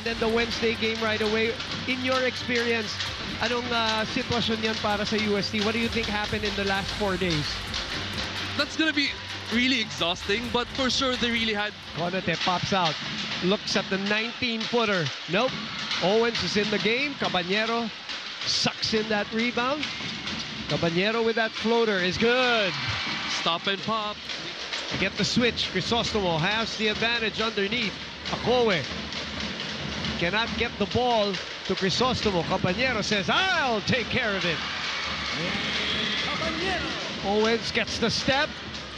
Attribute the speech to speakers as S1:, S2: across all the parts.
S1: And then the Wednesday game right away. In your experience, anong sitwasyon yan para sa UST? What do you think happened in the last 4 days?
S2: That's gonna be really exhausting, but for sure they really had.
S1: Konate pops out, looks at the 19-footer. Nope. Owens is in the game. Caballero sucks in that rebound. Caballero with that floater is good.
S2: Stop and pop.
S1: Get the switch. Crisostomo has the advantage underneath. Akowe cannot get the ball to Crisostomo. Caballero says, I'll take care of it. Owens gets the step.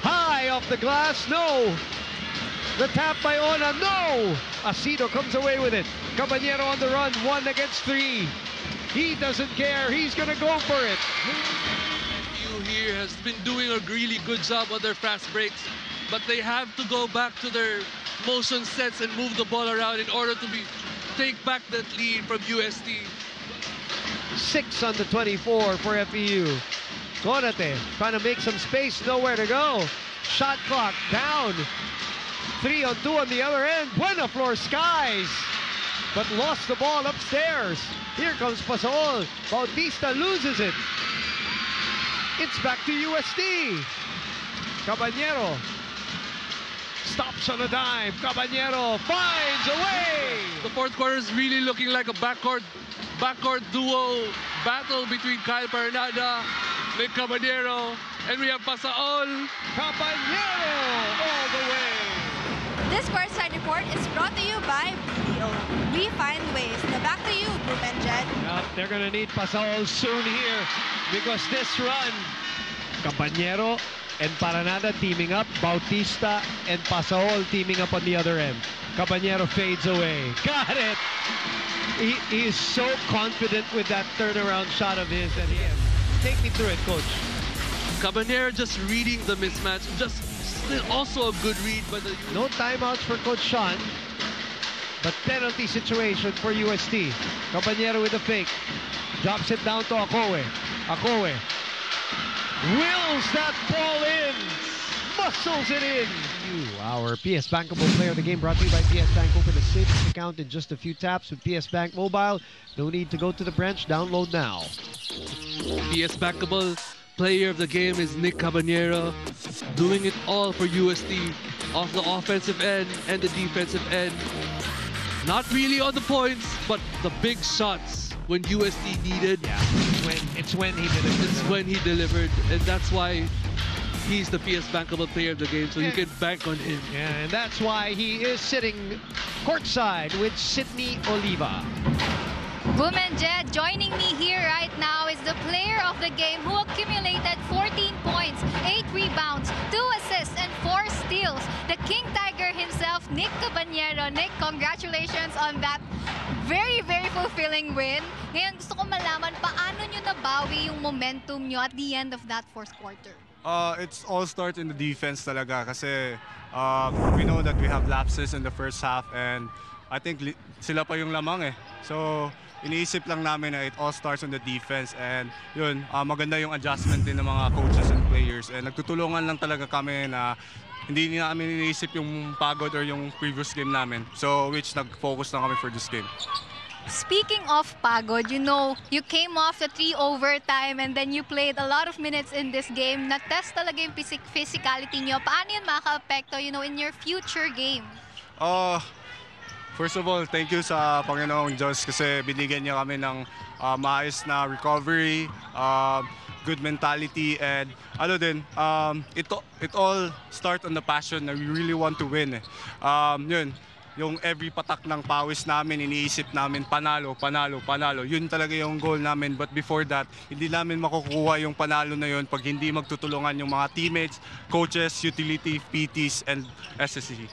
S1: High off the glass. No. The tap by Ona. No. Asido comes away with it. Caballero on the run. 1 against 3. He doesn't care. He's going to go for it.
S2: FEU here has been doing a really good job on their fast breaks, but they have to go back to their motion sets and move the ball around in order to take back that lead from UST.
S1: 6 on the 24 for FEU. Konate trying to make some space, nowhere to go. Shot clock down. 3 on 2 on the other end. Buenaflor skies, but lost the ball upstairs. Here comes Pasol. Bautista loses it. It's back to UST. Caballero stops on a dime. Caballero finds a way.
S2: The fourth quarter is really looking like a backcourt duo battle between Kyle Paranada, Nick Caballero, and we have Pasaol.
S1: Caballero all the way.
S3: This courtside report is brought to you by BDO. We find ways. Now back to you, Boom and Jed.
S1: Well, they're going to need Pasaol soon here because this run, Caballero and Paranada teaming up, Bautista and Pasaol teaming up on the other end. Caballero fades away. Got it! He is so confident with that turnaround shot of his that he has. Take me through it, Coach.
S2: Caballero just reading the mismatch. Just still also a good read, but
S1: no timeouts for Coach Sean, but penalty situation for UST. Caballero with a fake. Drops it down to Akowe. Akowe wills that ball in. Muscles it in. Our PS Bankable Player of the Game brought to you by PS Bank. Open a savings account in just a few taps with PS Bank Mobile. No need to go to the branch. Download now.
S2: PS Bankable Player of the Game is Nick Caballero, doing it all for UST off the offensive end and the defensive end. Not really on the points, but the big shots when UST needed.
S1: Yeah, it's when he delivered.
S2: It's when he delivered, and that's why he's the PS Bankable Player of the Game, so you can bank on him.
S1: Yeah, and that's why he is sitting courtside with Sydney Oliva.
S3: Boom and Jed, joining me here right now is the player of the game who accumulated 14 points, 8 rebounds, 2 assists, and 4 steals. The King Tiger himself, Nick Caballero. Nick, congratulations on that very, very fulfilling win. Ngayon, gusto ko malaman, paano nyo nabawi yung momentum nyo at the end of that fourth quarter?
S4: It's all start in the defense talaga kasi we know that we have lapses in the first half and I think sila pa yung lamang eh. So, iniisip lang namin na it all starts on the defense and yun, maganda yung adjustment din ng mga coaches and players and nagtutulungan lang talaga kami na hindi namin iniisip yung pagod or yung previous game namin. So, which nag-focus lang kami for this game.
S3: Speaking of pagod, you know, you came off the 3 overtime and then you played a lot of minutes in this game. Na-test talaga yung physicality nyo. Paano yun makaka-apekto, you know, in your future game?
S4: First of all, thank you sa Panginoong Diyos kasi binigyan niya kami ng maayos na recovery, good mentality, and ano din, it all start on the passion na we really want to win. Yun, yung every patak ng pawis namin, iniisip namin panalo, panalo, panalo. Yun talaga yung goal namin. But before that, hindi namin makukuha yung panalo na yun pag hindi magtutulungan yung mga teammates, coaches, utility, PTs, and SSC.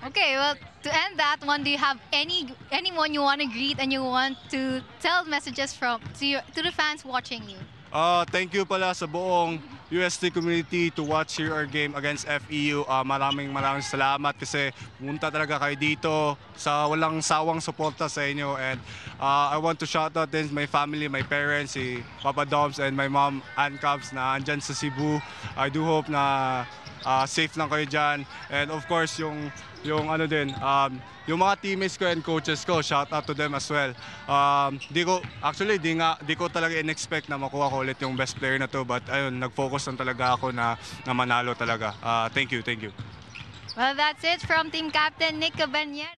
S3: Okay, well, to end that one, do you have anyone you want to greet and you want to tell messages to the fans watching you?
S4: Thank you pala sa buong UST community to watch here our game against FEU. Maraming salamat kasi pumunta talaga kayo dito sa walang sawang suporta sa inyo. And I want to shout out din my family, my parents, si Papa Doms and my mom, Ann Cubs, na andyan sa Cebu. I do hope na safe lang kayo dyan. And of course, yung ano din, yung mga teammates ko and coaches ko, shout out to them as well. Di ko talaga in-expect na makuha ko ulit yung best player na to, but ayun, nag-focus lang talaga ako na manalo talaga. Thank you.
S3: Well, that's it from Team Captain Nick Cabanero.